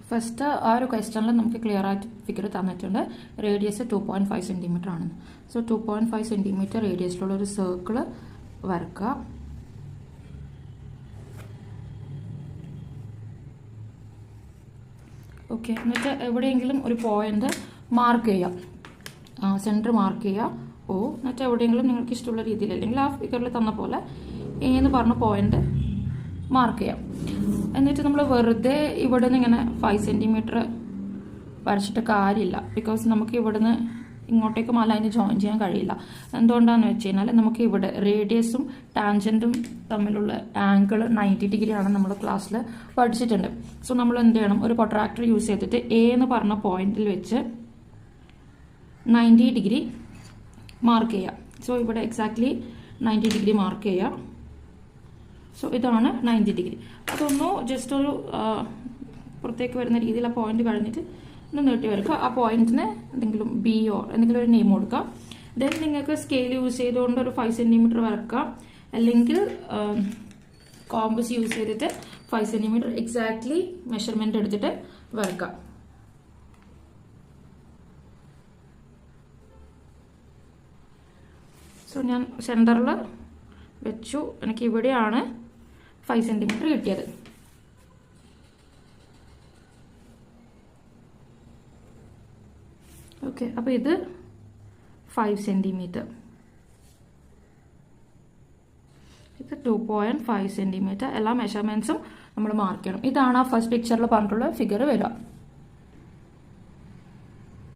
First ആ ഒരു ക്വസ്റ്റനിൽ നമുക്ക് ക്ലിയർ ആയിട്ട് ഫിഗർ തന്നിട്ടുണ്ട്. റേഡിയസ് 2.5 സെൻറ്റിമീറ്റർ ആണെന്ന്. സോ 2.5 സെൻറ്റിമീറ്റർ റേഡിയസിലുള്ള ഒരു സർക്കിൾ വരക്കുക. ഓക്കെ, എന്നിട്ട് എവിടെയെങ്കിലും ഒരു പോയിന്റ് മാർക്ക് ചെയ്യാം. സെൻറ്റർ മാർക്ക് ചെയ്യുക ഓ. എന്നിട്ട് എവിടെയെങ്കിലും നിങ്ങൾക്ക് ഇഷ്ടമുള്ള രീതിയിൽ അല്ലെങ്കിൽ ആ ഫിഗറിൽ തന്ന പോലെ എന്ന് പറഞ്ഞ പോയിന്റ് മാർക്ക് ചെയ്യാം. എന്നിട്ട് നമ്മൾ വെറുതെ ഇവിടെ നിന്ന് ഇങ്ങനെ 5 സെൻറ്റിമീറ്റർ വരച്ചിട്ട് കാര്യമില്ല. ബിക്കോസ് നമുക്ക് ഇവിടുന്ന് ഇങ്ങോട്ടേക്ക് ലൈന് ജോയിൻ ചെയ്യാൻ കഴിയില്ല. എന്തുകൊണ്ടാണെന്ന് വെച്ച് കഴിഞ്ഞാൽ നമുക്ക് ഇവിടെ റേഡിയസും ടാൻജൻറ്റും തമ്മിലുള്ള ആംഗിൾ 90 ഡിഗ്രി ആണ് നമ്മൾ ക്ലാസ്സിൽ പഠിച്ചിട്ടുണ്ട്. സോ നമ്മൾ എന്ത് ചെയ്യണം, ഒരു പ്രൊട്രാക്ടർ യൂസ് ചെയ്തിട്ട് എ എന്ന് പറഞ്ഞ പോയിന്റിൽ വെച്ച് 90 ഡിഗ്രി മാർക്ക് ചെയ്യാം. സോ ഇവിടെ എക്സാക്ട്ലി 90 ഡിഗ്രി മാർക്ക് ചെയ്യാം. സോ ഇതാണ് 90 ഡിഗ്രി. അതൊന്ന് ജസ്റ്റ് ഒരു പുറത്തേക്ക് വരുന്ന രീതിയിൽ ആ പോയിന്റ് കഴിഞ്ഞിട്ട് ഒന്ന് നീട്ടി വരക്കുക. ആ പോയിന്റിന് എന്തെങ്കിലും ബിയോ എന്തെങ്കിലും ഒരു നെയിം കൊടുക്കുക. ദെൻ നിങ്ങൾക്ക് സ്കെയിൽ യൂസ് ചെയ്തുകൊണ്ട് ഒരു 5 സെൻറ്റിമീറ്റർ വരക്കാം, അല്ലെങ്കിൽ കോമ്പസ് യൂസ് ചെയ്തിട്ട് 5 സെൻറ്റിമീറ്റർ എക്സാക്ട്ലി മെഷർമെന്റ് എടുത്തിട്ട് വരക്കാം. സോ ഞാൻ സെന്ററിൽ വെച്ചു. എനിക്ക് ഇവിടെയാണ് 5 സെൻറ്റിമീറ്റർ കിട്ടിയത്. ഓക്കെ, അപ്പോൾ ഇത് 5 സെൻറ്റിമീറ്റർ, ഇത് 2.5 സെൻറ്റിമീറ്റർ. എല്ലാ മെഷർമെന്റ്സും നമ്മൾ മാർക്ക് ചെയ്യണം. ഇതാണ് ആ ഫസ്റ്റ് പിക്ചറിൽ പറഞ്ഞിട്ടുള്ള ഫിഗർ വരിക.